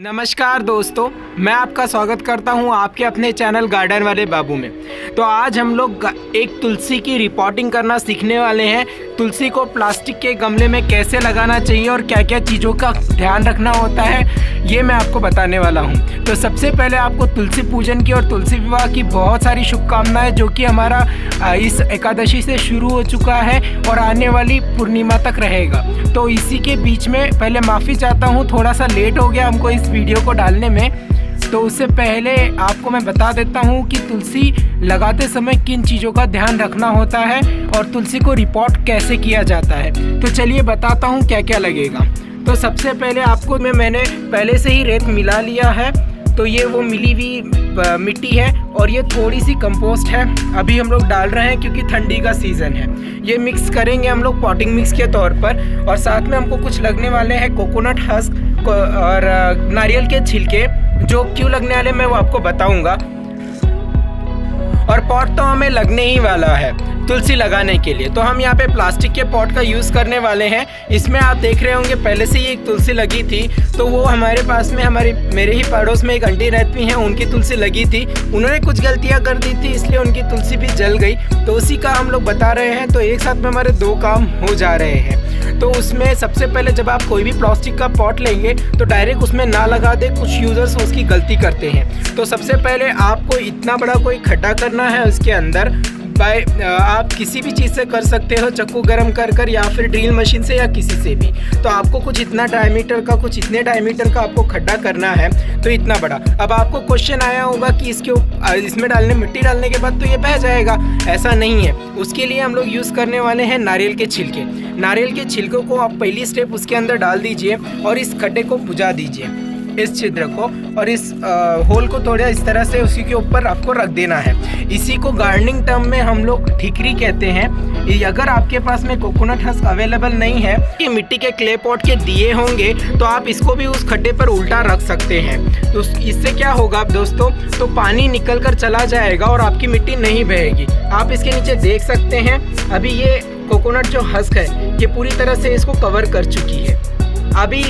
नमस्कार दोस्तों, मैं आपका स्वागत करता हूं आपके अपने चैनल गार्डन वाले बाबू में। तो आज हम लोग एक तुलसी की रिपोर्टिंग करना सीखने वाले हैं। तुलसी को प्लास्टिक के गमले में कैसे लगाना चाहिए और क्या क्या चीज़ों का ध्यान रखना होता है, ये मैं आपको बताने वाला हूं। तो सबसे पहले आपको तुलसी पूजन की और तुलसी विवाह की बहुत सारी शुभकामनाएं, जो कि हमारा इस एकादशी से शुरू हो चुका है और आने वाली पूर्णिमा तक रहेगा। तो इसी के बीच में पहले माफ़ी चाहता हूँ, थोड़ा सा लेट हो गया हमको इस वीडियो को डालने में। तो उससे पहले आपको मैं बता देता हूँ कि तुलसी लगाते समय किन चीज़ों का ध्यान रखना होता है और तुलसी को रिपोर्ट कैसे किया जाता है। तो चलिए बताता हूँ क्या क्या लगेगा। तो सबसे पहले आपको मैंने पहले से ही रेत मिला लिया है। तो ये वो मिली हुई मिट्टी है और ये थोड़ी सी कंपोस्ट है, अभी हम लोग डाल रहे हैं क्योंकि ठंडी का सीज़न है। ये मिक्स करेंगे हम लोग पॉटिंग मिक्स के तौर पर। और साथ में हमको कुछ लगने वाले हैं कोकोनट हस्क और नारियल के छिलके, जो क्यों लगने वाले मैं वो आपको बताऊंगा। और पॉट तो हमें लगने ही वाला है तुलसी लगाने के लिए। तो हम यहाँ पे प्लास्टिक के पॉट का यूज़ करने वाले हैं। इसमें आप देख रहे होंगे पहले से ही एक तुलसी लगी थी। तो वो हमारे पास में मेरे ही पड़ोस में एक आंटी रहती हैं, उनकी तुलसी लगी थी। उन्होंने कुछ गलतियाँ कर दी थी, इसलिए उनकी तुलसी भी जल गई। तो उसी का हम लोग बता रहे हैं। तो एक साथ में हमारे दो काम हो जा रहे हैं। तो उसमें सबसे पहले जब आप कोई भी प्लास्टिक का पॉट लेंगे तो डायरेक्ट उसमें ना लगा दे, कुछ यूज़र्स उसकी गलती करते हैं। तो सबसे पहले आपको इतना बड़ा कोई खड्डा करना है उसके अंदर। आप किसी भी चीज़ से कर सकते हो, चाकू गरम कर या फिर ड्रिल मशीन से या किसी से भी। तो आपको कुछ इतना डायमीटर का, कुछ इतने डायमीटर का आपको खड्डा करना है। तो इतना बड़ा। अब आपको क्वेश्चन आया होगा कि इसमें मिट्टी डालने के बाद तो ये बह जाएगा। ऐसा नहीं है। उसके लिए हम लोग यूज़ करने वाले हैं नारियल के छिलके। नारियल के छिलकों को आप पहली स्टेप उसके अंदर डाल दीजिए और इस खड्डे को बुझा दीजिए, इस छिद्र को, और इस होल को थोड़ा इस तरह से उसी के ऊपर आपको रख देना है। इसी को गार्डनिंग टर्म में हम लोग ठीकरी कहते हैं। अगर आपके पास में कोकोनट हस्क अवेलेबल नहीं है, कि मिट्टी के क्ले पॉट के दिए होंगे, तो आप इसको भी उस खड्डे पर उल्टा रख सकते हैं। तो इससे क्या होगा दोस्तों, तो पानी निकल कर चला जाएगा और आपकी मिट्टी नहीं बहेगी। आप इसके नीचे देख सकते हैं, अभी ये कोकोनट जो हस्क है ये पूरी तरह से इसको कवर कर चुकी है। अभी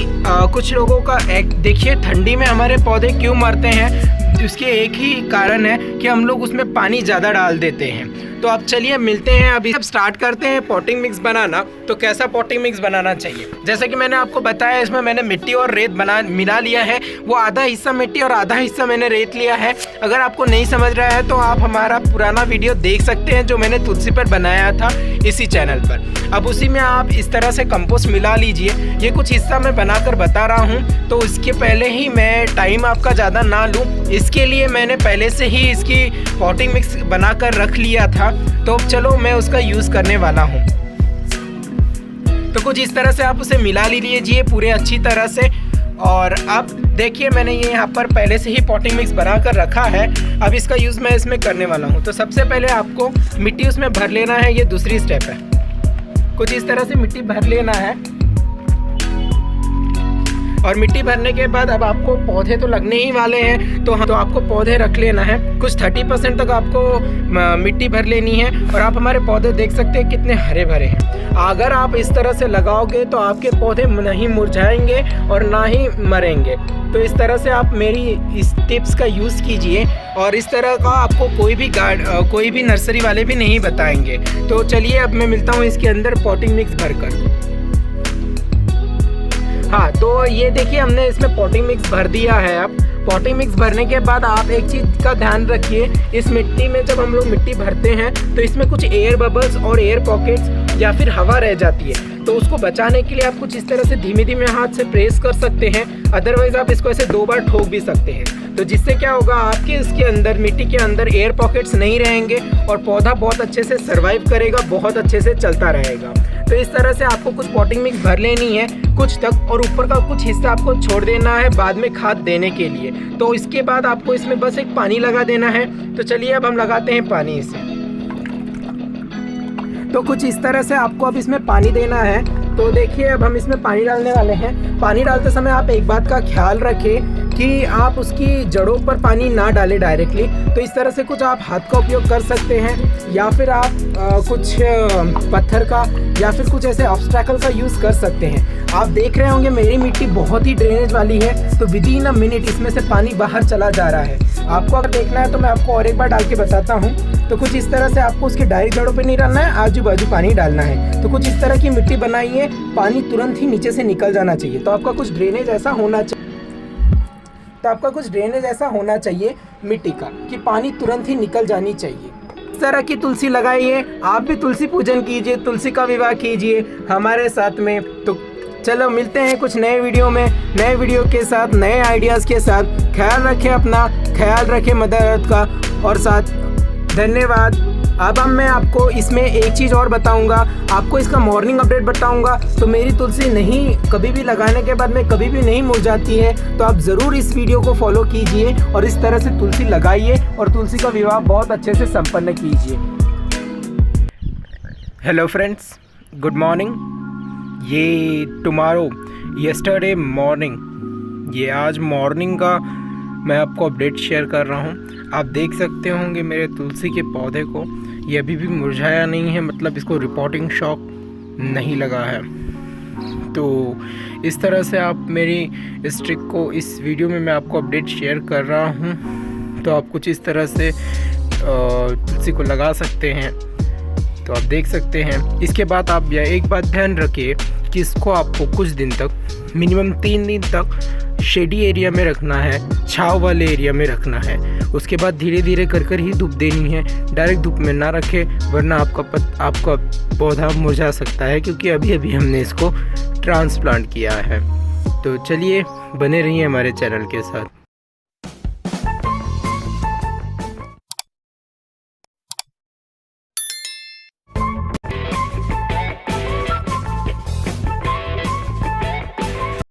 कुछ लोगों का देखिए, ठंडी में हमारे पौधे क्यों मरते हैं, उसके एक ही कारण है कि हम लोग उसमें पानी ज़्यादा डाल देते हैं। तो अब चलिए मिलते हैं, अभी सब स्टार्ट करते हैं पॉटिंग मिक्स बनाना। तो कैसा पॉटिंग मिक्स बनाना चाहिए, जैसे कि मैंने आपको बताया, इसमें मैंने मिट्टी और रेत मिला लिया है। वो आधा हिस्सा मिट्टी और आधा हिस्सा मैंने रेत लिया है। अगर आपको नहीं समझ रहा है तो आप हमारा पुराना वीडियो देख सकते हैं, जो मैंने तुलसी पर बनाया था इसी चैनल पर। अब उसी में आप इस तरह से कंपोस्ट मिला लीजिए। ये कुछ हिस्सा मैं बनाकर बता रहा हूँ, तो इसके पहले ही मैं टाइम आपका ज़्यादा ना लूँ, इसके लिए मैंने पहले से ही इसकी पॉटिंग मिक्स बनाकर रख लिया था। तो चलो मैं उसका यूज़ करने वाला हूँ। तो कुछ इस तरह से आप उसे मिला लीजिए पूरे अच्छी तरह से। और अब देखिए, मैंने ये यहाँ पर पहले से ही पॉटिंग मिक्स बना कर रखा है। अब इसका यूज़ मैं इसमें करने वाला हूँ। तो सबसे पहले आपको मिट्टी उसमें भर लेना है, ये दूसरी स्टेप है। कुछ इस तरह से मिट्टी भर लेना है। और मिट्टी भरने के बाद अब आपको पौधे तो लगने ही वाले हैं, तो आपको पौधे रख लेना है। कुछ 30% तक आपको मिट्टी भर लेनी है। और आप हमारे पौधे देख सकते हैं कितने हरे भरे हैं। अगर आप इस तरह से लगाओगे तो आपके पौधे नहीं मुरझाएंगे और ना ही मरेंगे। तो इस तरह से आप मेरी इस टिप्स का यूज़ कीजिए, और इस तरह का आपको कोई भी नर्सरी वाले भी नहीं बताएंगे। तो चलिए अब मैं मिलता हूँ इसके अंदर पॉटिंग मिक्स भरकर। हाँ, तो ये देखिए, हमने इसमें पॉटिंग मिक्स भर दिया है। अब पॉटिंग मिक्स भरने के बाद आप एक चीज़ का ध्यान रखिए, इस मिट्टी में जब हम लोग मिट्टी भरते हैं तो इसमें कुछ एयर बबल्स और एयर पॉकेट्स या फिर हवा रह जाती है। तो उसको बचाने के लिए आप कुछ इस तरह से धीमे धीमे हाथ से प्रेस कर सकते हैं। अदरवाइज आप इसको ऐसे 2 बार ठोक भी सकते हैं। तो जिससे क्या होगा, आपके इसके अंदर मिट्टी के अंदर एयर पॉकेट्स नहीं रहेंगे और पौधा बहुत अच्छे से सर्वाइव करेगा, बहुत अच्छे से चलता रहेगा। तो इस तरह से आपको कुछ पॉटिंग मिक्स भर लेनी है कुछ तक, और ऊपर का कुछ हिस्सा आपको छोड़ देना है बाद में खाद देने के लिए। तो इसके बाद आपको इसमें बस एक पानी लगा देना है। तो चलिए अब हम लगाते हैं पानी इसे। तो कुछ इस तरह से आपको अब इसमें पानी देना है। तो देखिए, अब हम इसमें पानी डालने वाले हैं। पानी डालते समय आप एक बात का ख्याल रखें कि आप उसकी जड़ों पर पानी ना डालें डायरेक्टली। तो इस तरह से कुछ आप हाथ का उपयोग कर सकते हैं, या फिर आप कुछ पत्थर का या फिर कुछ ऐसे ऑब्स्टैकल का यूज़ कर सकते हैं। आप देख रहे होंगे मेरी मिट्टी बहुत ही ड्रेनेज वाली है, तो विदिन अ मिनट इसमें से पानी बाहर चला जा रहा है। आपको अगर देखना है तो मैं आपको और एक बार डाल के बताता हूँ। तो कुछ इस तरह से आपको उसके डायरेक्ट जड़ों पे नहीं डालना है, आजू बाजू पानी डालना है। तो कुछ इस तरह की मिट्टी बनाइए, पानी तुरंत ही नीचे से निकल जाना चाहिए। तो आपका कुछ ड्रेनेज ऐसा होना चाहिए मिट्टी का, कि पानी तुरंत ही निकल जानी चाहिए। इस तरह की तुलसी लगाइए, आप भी तुलसी पूजन कीजिए, तुलसी का विवाह कीजिए हमारे साथ में। तो चलो मिलते हैं कुछ नए वीडियो में, नए वीडियो के साथ, नए आइडियाज़ के साथ। ख्याल रखें अपना, ख्याल रखें मदर अर्थ का, और साथ धन्यवाद। अब मैं आपको इसमें एक चीज़ और बताऊंगा, आपको इसका मॉर्निंग अपडेट बताऊंगा। तो मेरी तुलसी नहीं, कभी भी लगाने के बाद में कभी भी नहीं मुरझाती है। तो आप ज़रूर इस वीडियो को फॉलो कीजिए और इस तरह से तुलसी लगाइए और तुलसी का विवाह बहुत अच्छे से संपन्न कीजिए। Hello friends, good morning. ये यस्टरडे मॉर्निंग, ये आज मॉर्निंग का मैं आपको अपडेट शेयर कर रहा हूँ। आप देख सकते होंगे मेरे तुलसी के पौधे को, ये अभी भी मुरझाया नहीं है, मतलब इसको रिपोर्टिंग शॉक नहीं लगा है। तो इस तरह से आप मेरी इस ट्रिक को इस वीडियो में मैं आपको अपडेट शेयर कर रहा हूँ। तो आप कुछ इस तरह से तुलसी को लगा सकते हैं। तो आप देख सकते हैं। इसके बाद आप यह एक बात ध्यान रखिए कि इसको आपको कुछ दिन तक, मिनिमम 3 दिन तक शेडी एरिया में रखना है, छाँव वाले एरिया में रखना है। उसके बाद धीरे धीरे कर ही धूप देनी है, डायरेक्ट धूप में ना रखें, वरना आपका पौधा मुरझा सकता है, क्योंकि अभी हमने इसको ट्रांसप्लांट किया है। तो चलिए बने रहिए हमारे चैनल के साथ।